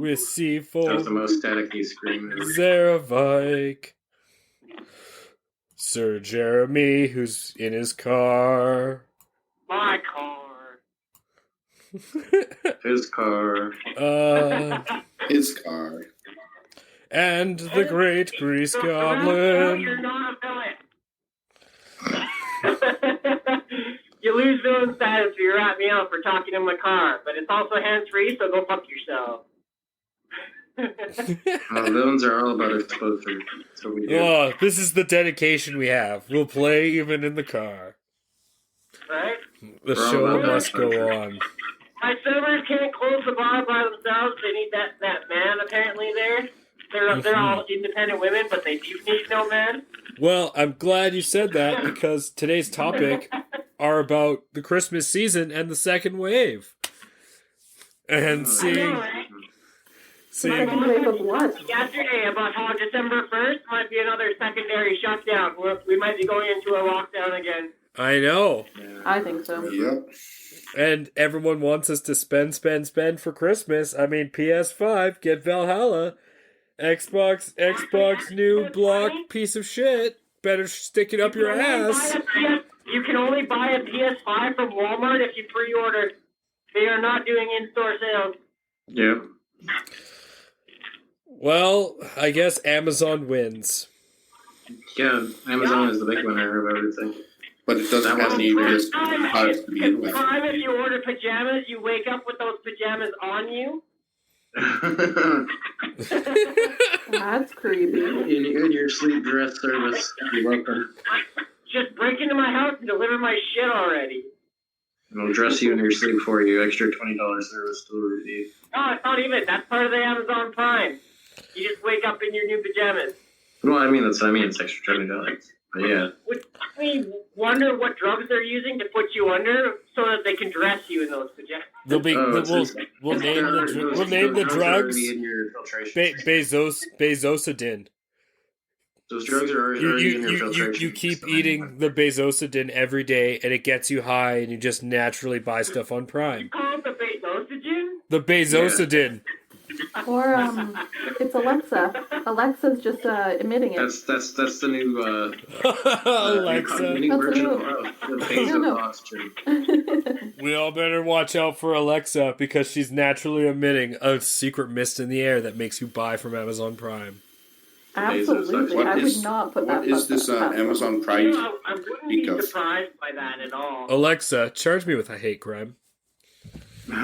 with That was the C4, most staticky scream ever. Sara, Vike, Sir Jeremy, who's in his car. My car. His car. His car. And the great Grease So, Goblin. You're not a villain. You lose villain status if you rat me out for talking in my car, but it's also hands-free, so go fuck yourself. Villains are all about exposure. That's what we do. Oh, this is the dedication we have. We'll play even in the car. Right? The We're all show about that must go exposure. on. My servers can't close the bar by themselves. They need that man apparently there. They're all independent women, but they do need no man. Well, I'm glad you said that because today's topic are about the Christmas season and the second wave. And seeing Second wave of what? Yesterday about how December 1st might be another secondary shutdown. We might be going into a lockdown again. I know. I think so. Yep. And everyone wants us to spend for Christmas. I mean, PS5, get Valhalla. Xbox new block piece of shit. Better stick it up your ass. You can only buy a PS5 from Walmart if you pre-order. They are not doing in-store sales. Yep. Well, I guess Amazon wins. Yeah, Amazon is the big winner of everything. But it doesn't have any It's products to begin with. prime if you order pajamas, you wake up with those pajamas on you. That's creepy. in your sleep dress service. You're welcome. Just break into my house and deliver my shit already. And I'll dress you in your sleep for you. Extra $20 service delivery. No, it's not even. That's part of the Amazon Prime. You just wake up in your new pajamas. Well, I mean, that's what I mean. It's extra $20. But yeah. Would we wonder what drugs they're using to put you under so that they can dress you in those pajamas? They'll be. Oh, We'll name the drugs. Already in your filtration. Bezosodin. Those drugs are already in your filtration. You keep eating the Bezosodin every day, and it gets you high, and you just naturally buy stuff on You Prime. call it the Bezosogen? The Bezosodin. Or it's Alexa. Alexa's just emitting it. That's the new Alexa. new version of the No. Bezos. We all better watch out for Alexa because she's naturally emitting a secret mist in the air that makes you buy from Amazon Prime. Absolutely. What I is- would not put that. What is this past them. Amazon Prime? I wouldn't be Because- surprised by that at all. Alexa, charge me with a hate crime. She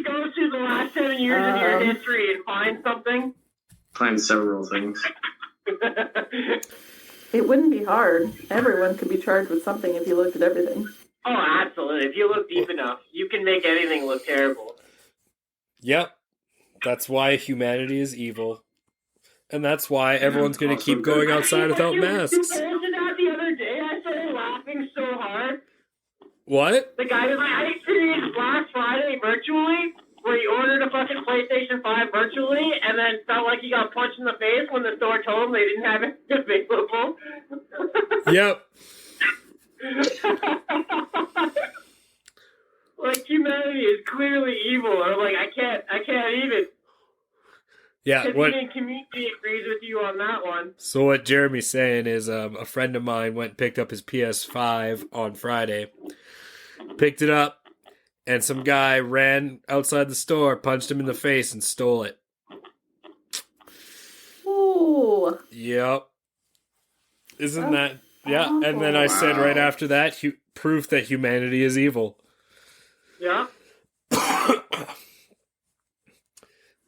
goes through the last 7 years of your history and finds something. Find several things. It wouldn't be hard. Everyone could be charged with something if you looked at everything. Oh, absolutely. If you look deep enough, you can make anything look terrible. Yep. That's why humanity is evil. And that's why everyone's going to keep going outside without You masks. posted that the other day. I started laughing so hard. What? The guy was like, I experienced Black Friday virtually, where he ordered a fucking PlayStation 5 virtually, and then felt like he got punched in the face when the store told him they didn't have it available. Yep. Like, humanity is clearly evil. I'm like, I can't even. Yeah. Because What? even community agrees with you on that one. So what Jeremy's saying is a friend of mine went and picked up his PS5 on Friday. Picked it up, and some guy ran outside the store, punched him in the face, and stole it. Ooh. Yep. Isn't that... Yeah, and then I said right after that, proof that humanity is evil. Yeah.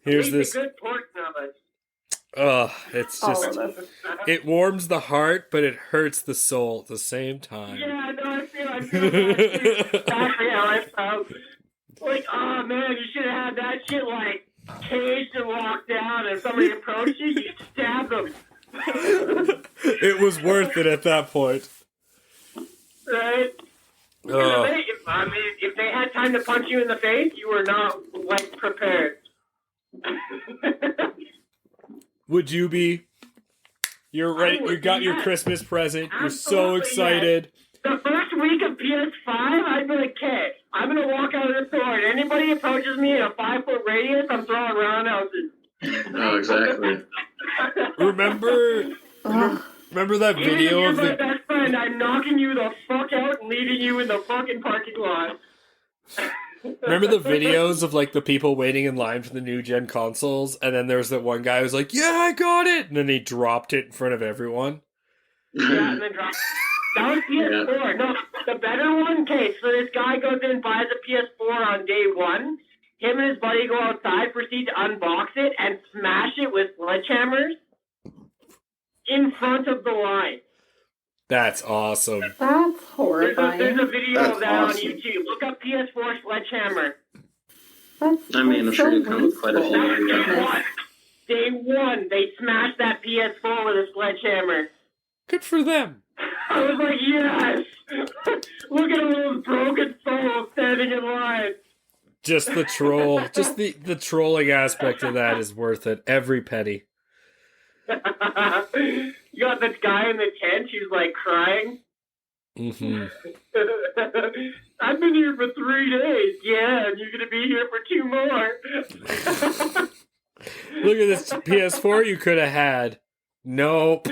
Here's Makes this... a good pork nugget. It's All just... of us. It warms the heart, but it hurts the soul at the same time. Yeah, no, I feel exactly how I felt. Like, oh man, you should have had that shit like caged and locked down, and if somebody approached you, you stab them. It was worth it at that point. Right? If they had time to punch you in the face, you were not like prepared. Would you be? You're ready. You got your Christmas present. You're so Absolutely, excited. The first week of PS5, I'd be like, okay, I'm going to walk out of the store, and anybody anybody approaches me in a 5-foot radius, I'm throwing roundhouses. Oh, exactly. Remember that video You're of my the best friend. I'm knocking you the fuck out and leaving you in the fucking parking lot. Remember the videos of like the people waiting in line for the new gen consoles, and then there's that one guy who's like, "Yeah, I got it," and then he dropped it in front of everyone. Yeah, and then drop. That was PS4. No, the better one. Okay, so this guy goes in and buys a PS4 on day one. Him and his buddy go outside, proceed to unbox it and smash it with sledgehammers in front of the line. That's awesome. That's horrifying. There's a video That's of that awesome. on YouTube. Look up PS4 sledgehammer. I mean, I'm sure you come with quite a few. Goodness. Day one, they smashed that PS4 with a sledgehammer. Good for them. I was like, yes! Look at all those broken souls standing in line. Just the troll, just the trolling aspect of that is worth it. Every penny. You got this guy in the tent who's like crying. Mm-hmm. I've been here for 3 days. Yeah, and you're gonna be here for 2 more. Look at this PS4 you could have had. Nope.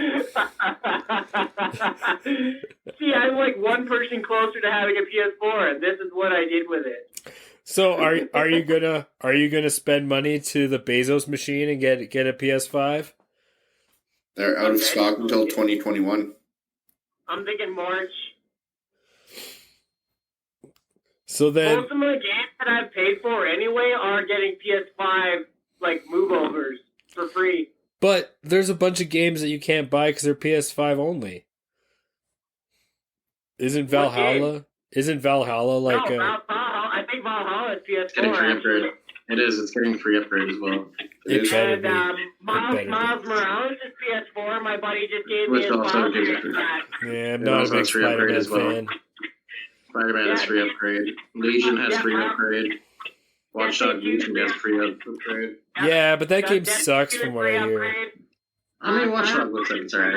See, I'm like one person closer to having a PS4, and this is what I did with it. So are you gonna spend money to the Bezos machine and get a PS5? They're out of stock until 2021. I'm thinking March. So then, Most of my games that I've paid for anyway are getting PS5 like move overs for free. but there's a bunch of games that you can't buy because they're PS5 only. Isn't Valhalla like No, a? Valhalla. I think Valhalla is PS4. Getting free upgrade. actually. It is. It's getting free upgrade as well. It better And be. better be. Miles Morales is PS4. My buddy just gave me Which his also file gives for you- that. Yeah, I'm It not a also big has free upgrade Spider-Man as well. fan. Spider-Man has free upgrade. Legion has free upgrade. Watchdog Legion has free upgrade. Yeah, but that game Dead sucks Space from what free I hear. upgrade. I mean, Watchdog looks like it's alright.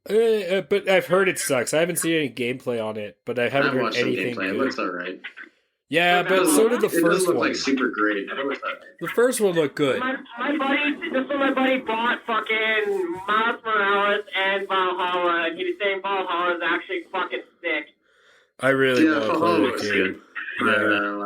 Upgrade. But I've heard it sucks. I haven't seen any gameplay on it, but I haven't I've heard watched some anything gameplay. It good. looks alright. Yeah, but so did the It doesn't first look one. like super great, but it looks alright. The first one looked good. My buddy, this one, my buddy bought fucking Miles Morales and Valhalla, and he was saying Valhalla is actually fucking sick. I really Yeah, want to play Valhalla the looks game. good. But, Yeah.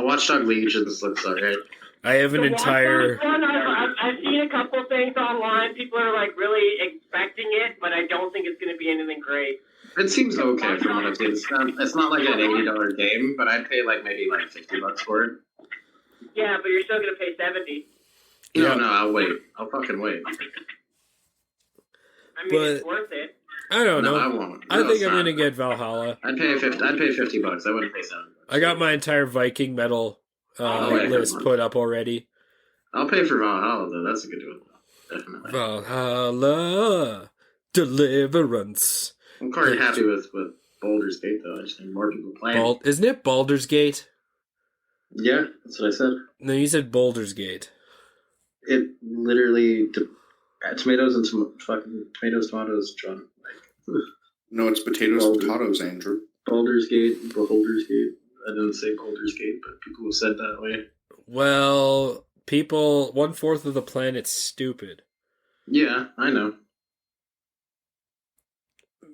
Watchdog Legion just looks alright. I have an The entire. Watch Dogs one, I've seen a couple things online. People are like really expecting it, but I don't think it's going to be anything great. It seems okay from what I've seen. It's not like an $80 game, but I'd pay like maybe like $50 for it. Yeah, but you're still going to pay $70. Yeah. No, I'll wait. I'll fucking wait. I mean, But- it's worth it. I don't No, know. I won't. I No, think it's I'm not. gonna get Valhalla. I'd pay $50. I wouldn't pay $70. I got my entire Viking metal wait, list come on. put up already. I'll pay for Valhalla though. That's a good one. Definitely. Valhalla Deliverance. I'm quite happy with Baldur's Gate though. I just need more people playing. Isn't it Baldur's Gate? Yeah, that's what I said. No, you said Baldur's Gate. It literally tomatoes and tomatoes, John. No, it's potatoes and potatoes, Andrew. Baldur's Gate, Beholder's Gate. I didn't say Baldur's Gate, but people have said that way. Well, people, 1/4 of the planet's stupid. Yeah, I know.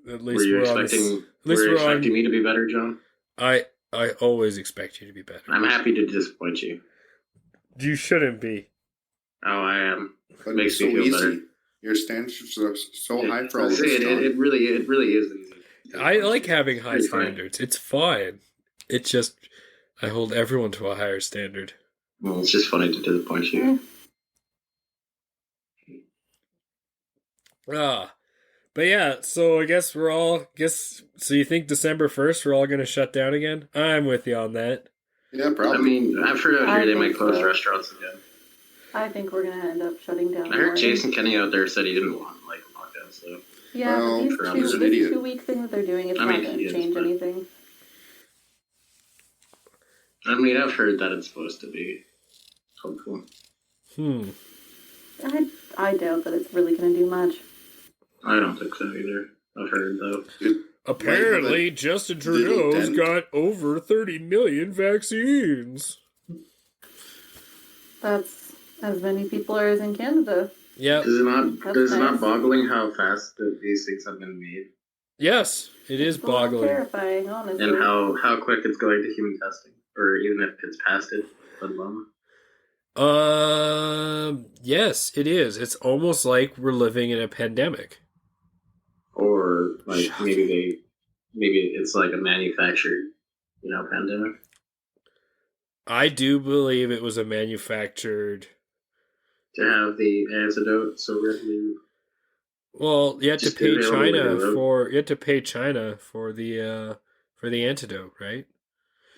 At Were least you we're on expecting? at least Were you we're on- expecting me to be better, John? I always expect you to be better. I'm happy to disappoint you. You shouldn't be. Oh, I am. But Makes it's so me feel easy. better. Your standards are so high for all of See, this. it really is easy. I like having high It's fine. standards. It's fine. It's just I hold everyone to a higher standard. Well, it's just funny to disappoint you. But yeah, so I guess so you think December 1st we're all gonna shut down again? I'm with you on that. Yeah, I probably. mean, I've heard out I here they think might close so. restaurants again. I think we're gonna end up shutting down. I heard more. Jason Kenny out there said he didn't want like lockdown, so Yeah, Well, but for these an two, idiot. this 2-week thing that they're doing, it's I not mean, gonna he is, change but- anything. I mean, I've heard that it's supposed to be hopeful. I doubt that it's really gonna do much. I don't think so either. I've heard though. Apparently, Justin little Trudeau's dent. got over 30 million vaccines. That's as many people as in Canada. Yep. Does it not That's nice. boggling how fast these things have been made Yes, it is It's a little boggling. terrifying, honestly. and how quick it's going to human testing, or even if it's past it, let alone. Yes, it is. It's almost like we're living in a pandemic. Or like Shocking. maybe it's like a manufactured, pandemic. I do believe it was a manufactured. To have the antidote so readily. Well, you had to Just pay available China everywhere. for the antidote, right?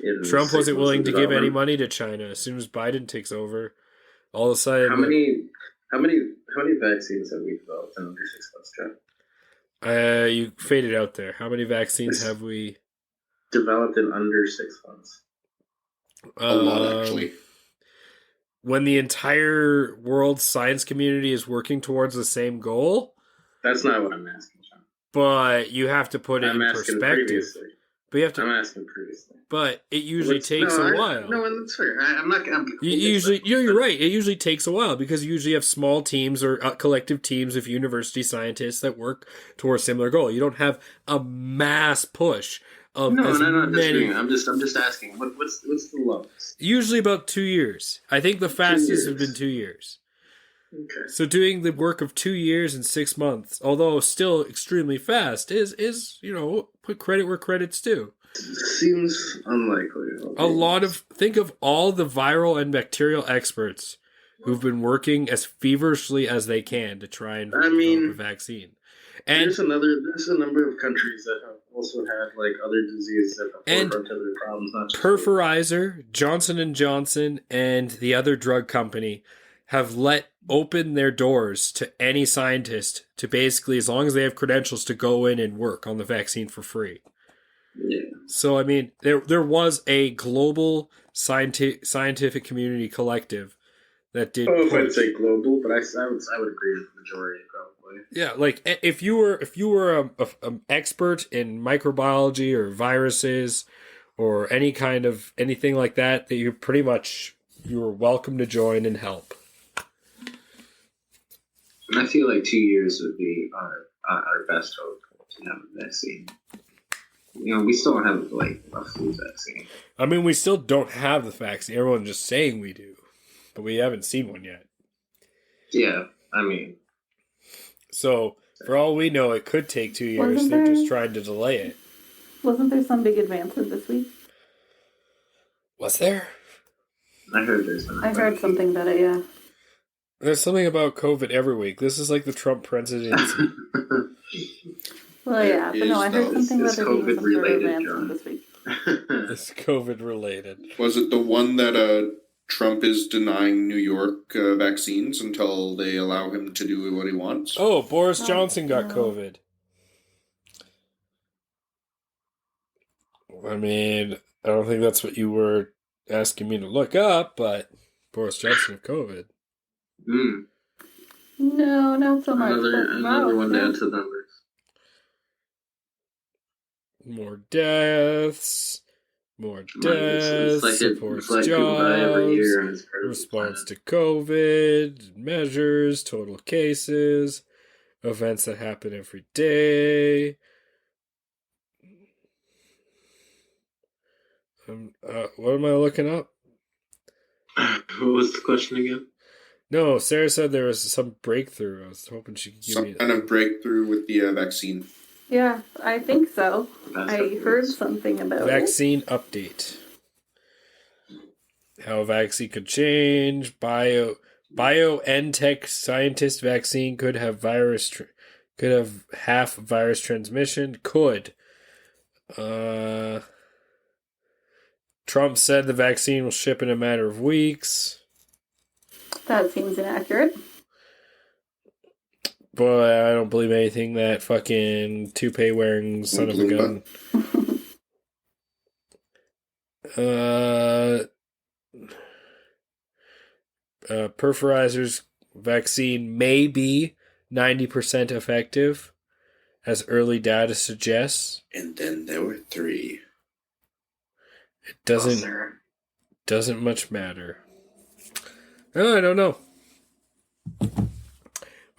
In Trump 6 wasn't months willing of to give any development. money to China. As soon as Biden takes over, all of a sudden, How many vaccines have we developed in under 6 months, Jeff? you faded out there. How many vaccines have we Developed in under 6 months. A lot, actually. When the entire world science community is working towards the same goal, That's not what I'm asking, John. but you have to put it I'm in asking perspective. previously. But you have to. I'm asking previously. But it usually takes a while. No, and that's fair. I'm not. You're right. It usually takes a while because you usually have small teams or collective teams of university scientists that work towards a similar goal. You don't have a mass push of No, as not many. disagreeing. I'm just asking. What's the lowest? Usually about 2 years. I think the fastest has years. been 2 years. Okay. So doing the work of 2 years and 6 months, although still extremely fast, is put credit where credit's due. Seems unlikely. Okay. Think of all the viral and bacterial experts who've been working as feverishly as they can to try and develop a vaccine. And there's a number of countries that have also had like other diseases at the forefront of their problems, not just Pfizer, Johnson & Johnson, and the other drug company have let open their doors to any scientist to basically, as long as they have credentials, to go in and work on the vaccine for free. Yeah. So, I mean, there was a global scientific community collective that did. I don't know if I'd say global, but I would agree with the majority probably. Yeah, like if you were an expert in microbiology or viruses or anything like that, that you were welcome to join and help. And I feel like 2 years would be our best hope to have a vaccine. We still don't have like a flu vaccine. I mean, we still don't have the vaccine. Everyone's just saying we do, but we haven't seen one yet. Yeah, I mean. So, for all we know, it could take 2 years. They're just trying to delay it. Wasn't there some big advancement this week? Was there? I heard something about it, yeah. There's something about COVID every week. This is like the Trump presidency. Well, yeah, but no, I heard something about there being some sort of advancement John. this week. It's COVID related. Was it the one that Trump is denying New York vaccines until they allow him to do what he wants? Oh, Boris Johnson got COVID. I mean, I don't think that's what you were asking me to look up, but Boris Johnson had COVID. No, not so much. Another one to add to the numbers. More deaths. It's like supports jobs, every year and it's response to COVID, measures, total cases, events that happen every day. What am I looking up? What was the question again? No, Sarah said there was some breakthrough. I was hoping she could give me some kind of breakthrough with the vaccine. Yeah, I think so. I heard something about vaccine update. How a vaccine could change. BioNTech scientist vaccine could have half virus transmission. Could. Trump said the vaccine will ship in a matter of weeks. That seems inaccurate. But I don't believe anything that fucking toupee-wearing son of a gun. Pfizer vaccine may be 90% effective as early data suggests. And then there were 3. It doesn't much matter. Oh, I don't know.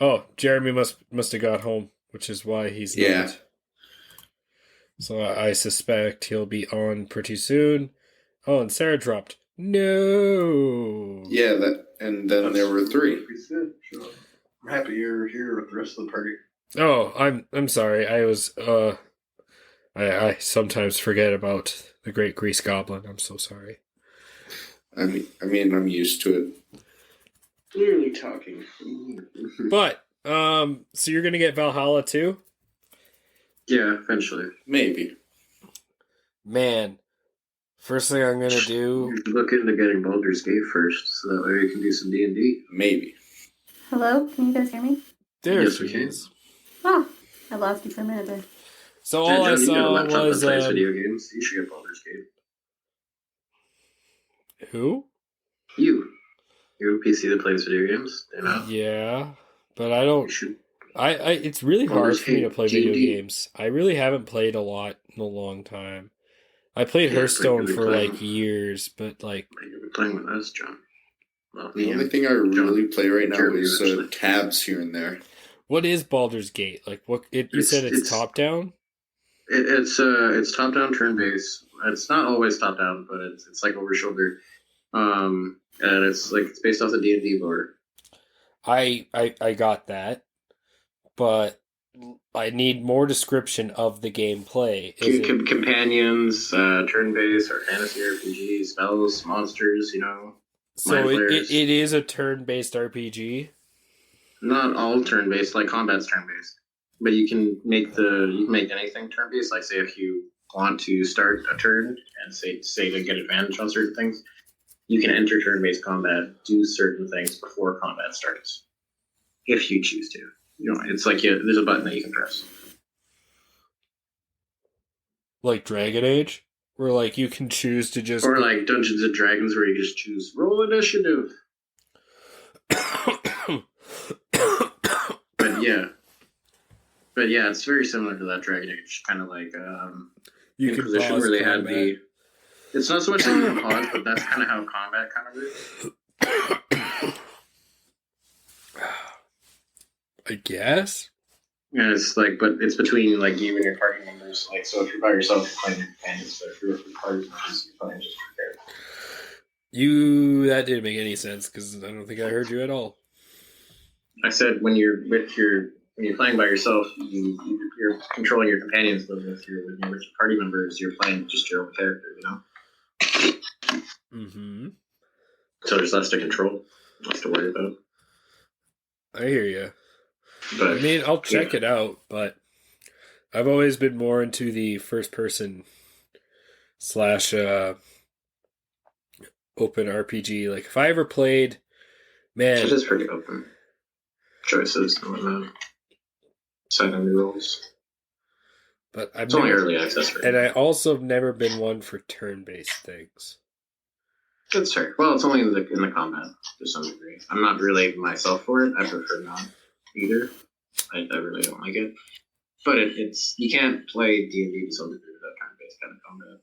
Oh, Jeremy must have got home, which is why he's not. So I suspect he'll be on pretty soon. Oh, and Sara dropped. No. Yeah, and then there were 3. I'm happy you're here with the rest of the party. Oh, I'm sorry. I was I sometimes forget about the Great Grease Goblin. I'm so sorry. I mean, I'm used to it. Clearly talking. But so you're gonna get Valhalla too? Yeah, eventually. Maybe. Man, first thing I'm gonna do. Look into getting Baldur's Gate first, so that way you can do some D&D. Maybe. Hello? Can you guys hear me? There Yes, she we can. is. Oh, I lost you for a minute there. So all I saw was video games. You should get Baldur's Gate. who? You're a PC that plays video games. You know? Yeah, but I don't. You should. It's really hard Baldur's for me to Gate, play video D&D. games. I really haven't played a lot in a long time. I played Yeah, Hearthstone but you've for been like playing. years, but like You've been playing with us, John. Well, The only thing I really play right now Jeremy, is actually. tabs here and there. what is Baldur's Gate? Like what? You said it's top down. It's top down turn based. It's not always top down, but it's like over shoulder. And it's based off the D&D lore. I got that, but I need more description of the gameplay. Is it, Companions, turn based or fantasy RPG, spells, monsters. You know, so mind it flayers. is a turn-based RPG. Not all turn based. Like combat's turn based, but you can make anything turn based. Like say if you want to start a turn and say to get advantage on certain things, you can enter turn based combat, do certain things before combat starts, if you choose to. You know, it's like there's a button that you can press. Like Dragon Age, where like you can choose to just Or like Dungeons and Dragons, where you just choose roll initiative. But yeah, it's very similar to that Dragon Age, kind of like you can Inquisition, pause where they had combat. the. It's not so much that you can pause, but that's kind of how combat kind of is. I guess. Yeah, it's like, but it's between like you and your party members. Like, so if you're by yourself, you're playing your companions. But if you're with your party members, you're playing just your character. That didn't make any sense because I don't think I heard you at all. I said when you're playing by yourself, you're controlling your companions, but when you're with your party members, you're playing just your own character. You know. Mm-hmm. So there's less to control, less to worry about. I hear you. But I mean, I'll check it out, but I've always been more into the first person / open RPG. Like if I ever played, man, it is pretty open. Choices and whatnot. Setting the rules. but I've It's only never, early access right and now. I also have never been one for turn-based things. That's fair. Well, it's only in the combat to some degree. I'm not really myself for it. I prefer not either. I really don't like it. But it's you can't play D&D to some degree without turn-based kind of combat.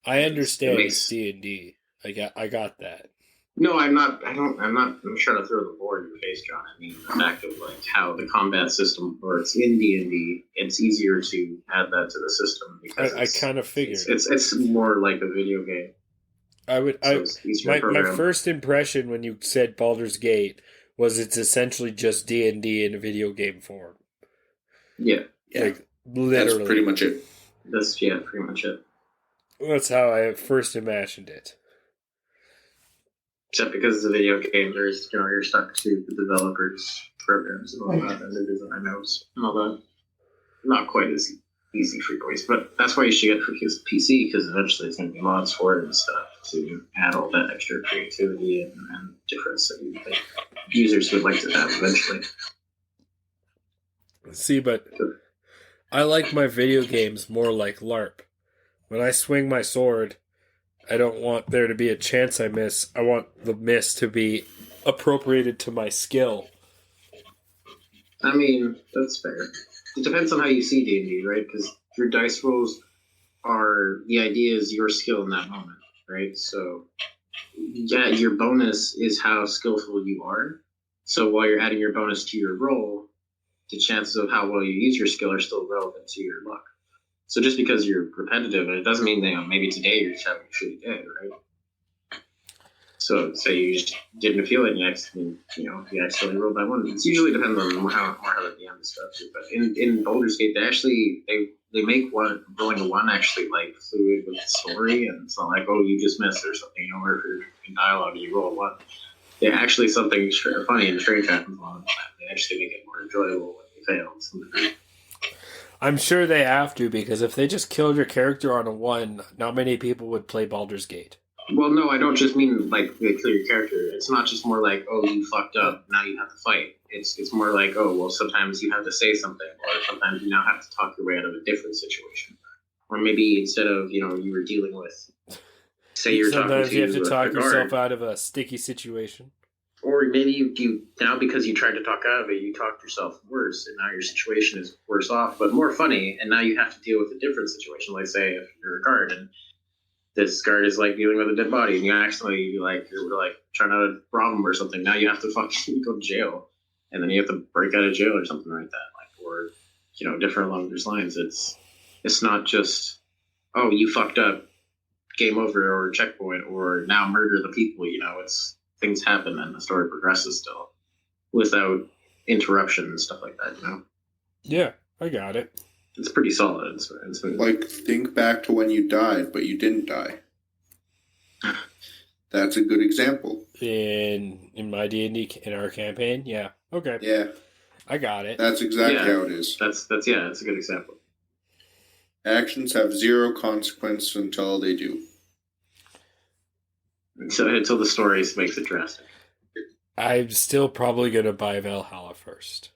I understand makes- it's D&D. I got that. No, I'm not. I'm not trying to throw the board in your face, John. I mean the fact of like how the combat system works in D&D. It's easier to add that to the system because I kind of figured. it's more like a video game. So it's easier to My program. first impression when you said Baldur's Gate was it's essentially just D&D in a video game form. Yeah, Like literally. That's pretty much it. that's pretty much it. That's how I first imagined it. Except because it's a video game, you're stuck to the developers' programs and all that, and the design notes and all that. Not quite as easy for voice, but that's why you should get it for PC, because eventually it's going to be mods for it and stuff to add all that extra creativity and difference that you think users would like to have eventually. See, but I like my video games more like LARP. When I swing my sword, I don't want there to be a chance I miss. I want the miss to be appropriated to my skill. I mean, that's fair. It depends on how you see D&D, right? Because your dice rolls are the idea is your skill in that moment, right? So, yeah, your bonus is how skillful you are. So while you're adding your bonus to your roll, the chances of how well you use your skill are still relevant to your luck. So just because you're repetitive, it doesn't mean that maybe today you're just having a shitty day, right? So say you just didn't feel it, and you accidentally rolled that one. It usually depends on how the DM stuff is. But in Baldur's Gate, they make rolling a one actually like fluid with the story, and it's not like, oh, you just missed or something. Or if you're in dialogue and you roll a one, they actually something funny and strange happens along that. They actually make it more enjoyable when you fail. I'm sure they have to, because if they just killed your character on a one, not many people would play Baldur's Gate. Well, no, I don't just mean like they kill your character. It's not just more like, oh, you fucked up, now you have to fight. It's more like, oh, well, sometimes you have to say something, or sometimes you now have to talk your way out of a different situation. Or maybe instead of, you were dealing with, say you're talking to sometimes you have to talk yourself guard, out of a sticky situation. or maybe you now because you tried to talk out of it, you talked yourself worse, and now your situation is worse off, but more funny, and now you have to deal with a different situation. Like, say, if you're a guard, and this guard is like dealing with a dead body, and you accidentally you're like trying to rob him or something. Now you have to fucking go to jail, and then you have to break out of jail or something like that, or different along those lines. It's not just, oh, you fucked up, game over, or checkpoint, or now murder the people. It's things happen and the story progresses still without interruption and stuff like that. Yeah, I got it. It's pretty solid. It's like, think back to when you died, but you didn't die. That's a good example. In my D&D, in our campaign, yeah. Okay. Yeah. I got it. That's exactly how it is. That's a good example. Actions have zero consequence until they do. So until the story makes it drastic. I'm still probably going to buy Valhalla first.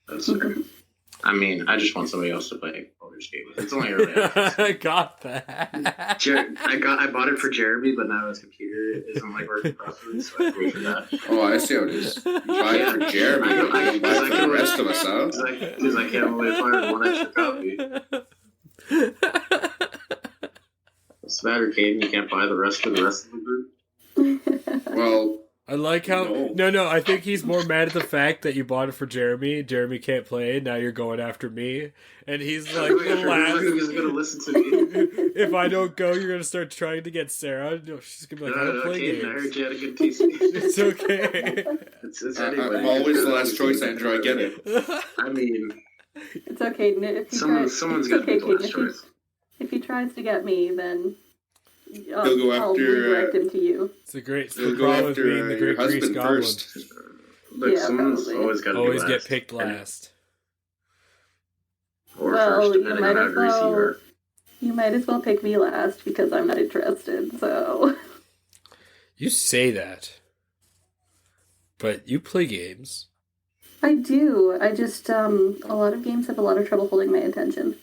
That's fair. I mean, I just want somebody else to play Baldur's Gate with. It's only early access. I got that. I bought it for Jeremy, but now his computer isn't working properly, so I have to wait for that. Oh, I see how it is. You buy it for Jeremy, but you don't buy it for the rest of us, huh? Because I can't only afford one extra copy. What's the matter, Caden? You can't buy the rest of the group? Well, I like how... No, I think he's more mad at the fact that you bought it for Jeremy. Jeremy can't play, now you're going after me. And he's like, the last... Who's going to listen to me? If I don't go, you're going to start trying to get Sarah. No, she's going to be like, I don't play games. I heard you had a good TC. It's okay. It's anyway. I'm always the last choice, Andrew. I get it. I mean... It's okay. If someone's got to be the last choice. If he tries to get me, then I'll redirect him to you. It's a great... He'll go after the your Great Grease husband Goblin. first. Look, Yeah, someone's probably. always got to Always be last. get picked last. Or Well, first, you depending might on how as greasy you well. are. You might as well pick me last because I'm not interested. So You say that. But you play games. I do. I just a lot of games have a lot of trouble holding my attention.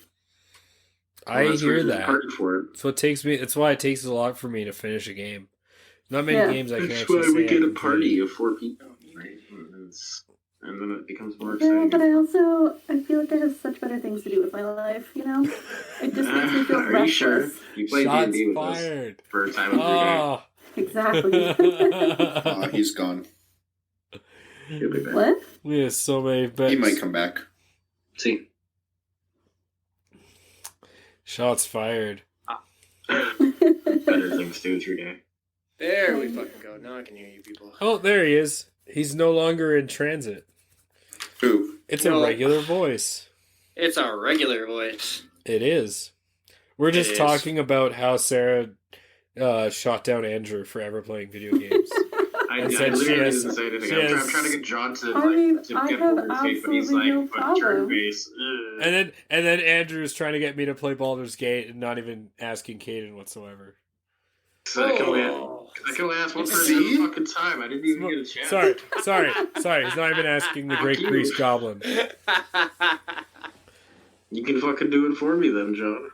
I hear that. For it. So that's why it takes a lot for me to finish a game. Not many games I can That's actually why say we get I a can party play. of 4 people, right? And then it becomes more Yeah, exciting. but I feel like I have such better things to do with my life. It just makes me feel Are you sure? restless. You play Shots D&D with fired. us for a time of your day. Oh. Exactly. He's gone. He'll be back. What? We have so many bets. He might come back. See. Shots fired. Better things to do with your day. There we fucking go. Now I can hear you people. Oh, there he is. He's no longer in transit. Who? It's a No. regular voice. It's a regular voice. It is. We're just is. talking about how Sarah shot down Andrew for ever playing video games. I And said literally she has- didn't say anything. she I'm has- trying to get John to I mean, to I get have Baldur's Gate, but he's absolutely no like, but problem. turn base. and then Andrew's trying to get me to play Baldur's Gate and not even asking Caden whatsoever. So I can only ask one person at a See? fucking time. I didn't even get a chance. Sorry. He's not even asking the Great Grease Goblin. You can fucking do it for me then, John.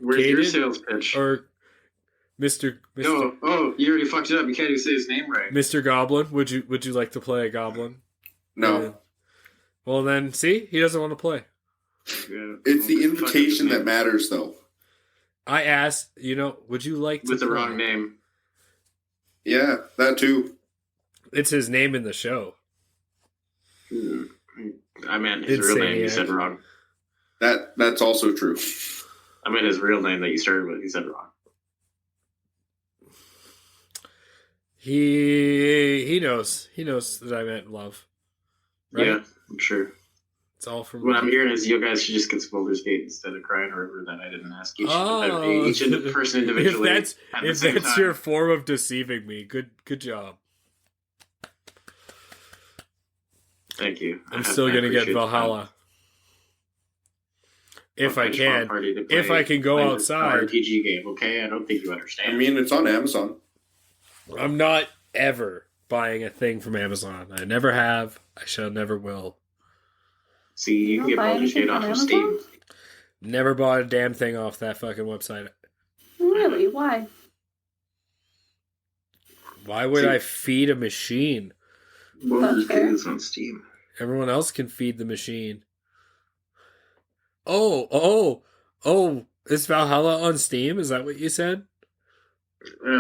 Where's your Caden sales pitch? or Mr. Oh, you already fucked it up. You can't even say his name right. Mr. Goblin? Would you like to play a goblin? No. Well, then, see? He doesn't want to play. Yeah. It's the invitation that matters, though. I asked, would you like to with the play? wrong name. Yeah, that too. It's his name in the show. I meant his real name. You Insanieac. said wrong. That's also true. I meant his real name that you started with. You said wrong. He knows. He knows that I meant love. Right? Yeah, I'm sure. It's all from What I'm hearing is you guys should just get some Baldur's Gate instead of crying over that I didn't ask each person individually. If that's your form of deceiving me, good job. Thank you. I'm still gonna get Valhalla. If I can. If I can go outside. RPG game, okay? I don't think you understand. I mean, it's on Amazon. I'm not ever buying a thing from Amazon. I never have. I shall never will. See, you can get Baldur's Gate off of Steam. Never bought a damn thing off that fucking website. Really? Why? Why would I feed a machine? Baldur's Gate is on Steam. Everyone else can feed the machine. Oh, is Valhalla on Steam? Is that what you said?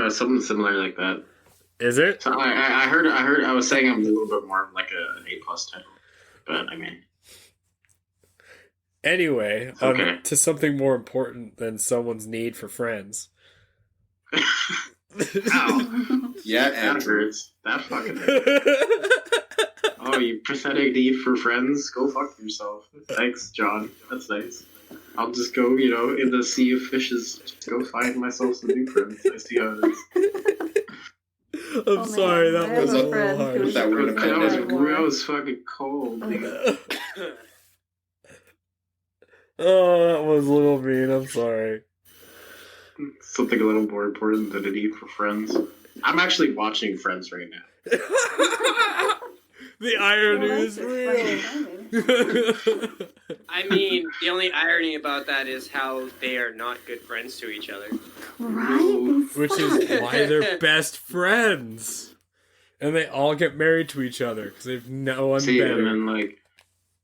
Something similar like that. Is it? So I heard. I was saying I'm a little bit more like an A+ title, but I mean. Anyway, okay. To something more important than someone's need for friends. Ow. Yeah, That hurts. That fucking hurts. Oh, you pathetic need for friends? Go fuck yourself. Thanks, John. That's nice. I'll just go, in the sea of fishes, just go find myself some new friends. I see how it is. I'm sorry, that was a little hard. That was fucking cold. Oh, that was a little mean. I'm sorry. Something a little more important than a need for friends. I'm actually watching Friends right now. The irony is real. I mean, the only irony about that is how they are not good friends to each other. Right? Which is why they're best friends. And they all get married to each other because they've no one better. And then,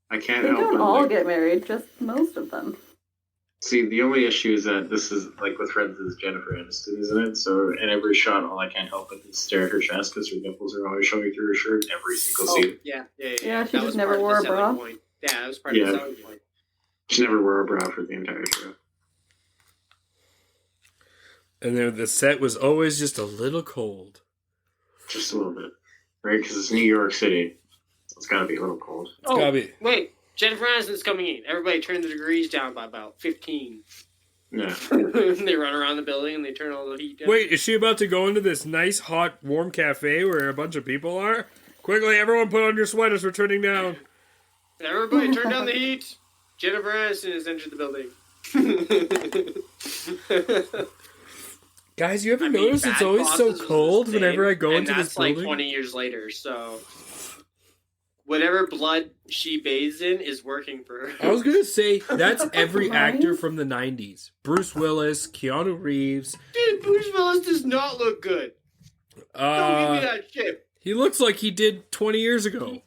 I can't They help don't it. all get married, just most of them. See, the only issue is that this is, with Friends, is Jennifer Aniston, isn't it? So, in every shot, all I can't help but is stare at her chest because her nipples are always showing through her shirt every single scene. Yeah, Yeah, she that just was never part of wore the a bra. selling point. Yeah, that was part of the selling point. She never wore a bra for the entire show. And then the set was always just a little cold. Just a little bit. Right? Because it's New York City. So it's got to be a little cold. It's gotta be. Wait. Jennifer Aniston's coming in. Everybody turn the degrees down by about 15. Yeah. They run around the building and they turn all the heat down. Wait, is she about to go into this nice, hot, warm cafe where a bunch of people are? Quickly, everyone put on your sweaters. We're turning down. Everybody turn down the heat. Jennifer Aniston has entered the building. Guys, you ever notice it's always so cold whenever I go into this building? And that's 20 years later, so... Whatever blood she bathes in is working for her. I was going to say, that's every actor from the 90s. Bruce Willis, Keanu Reeves. Dude, Bruce Willis does not look good. Don't give me that shit. He looks like he did 20 years ago.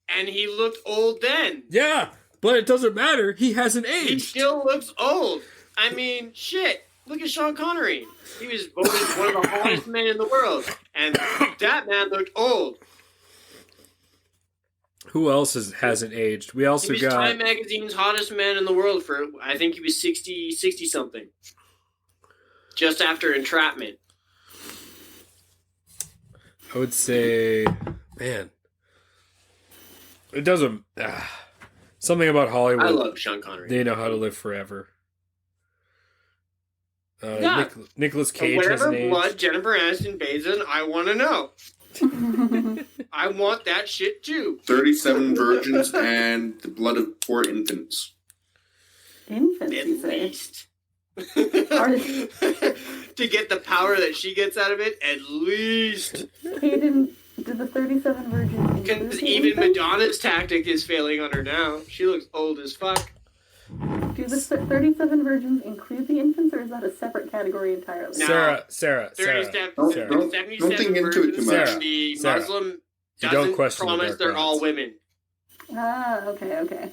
And he looked old then. Yeah, but it doesn't matter. He hasn't aged. He still looks old. I mean, shit. Look at Sean Connery. He was voted one of the hottest men in the world. And that man looked old. Who else hasn't aged? We also he was got Time Magazine's hottest man in the world for, I think he was 60 something. Just after Entrapment. I would say, man, it doesn't. Something about Hollywood. I love Sean Connery. They know how to live forever. Yeah. Nicolas Cage hasn't Whatever aged. blood Jennifer Aniston bathes in, I want to know. I want that shit too. 37 virgins and the blood of 4 infants. Infants, At you say? least. To get the power that she gets out of it, at least. Did the 37 virgins Because include even infants? Madonna's tactic is failing on her now. She looks old as fuck. Do the 37 virgins include the infants, or is that a separate category entirely? No. Sarah. 77 Don't think into it too virgins, much. and the Sarah, Muslim you don't doesn't question the promise dark they're all gods. women. Ah, okay.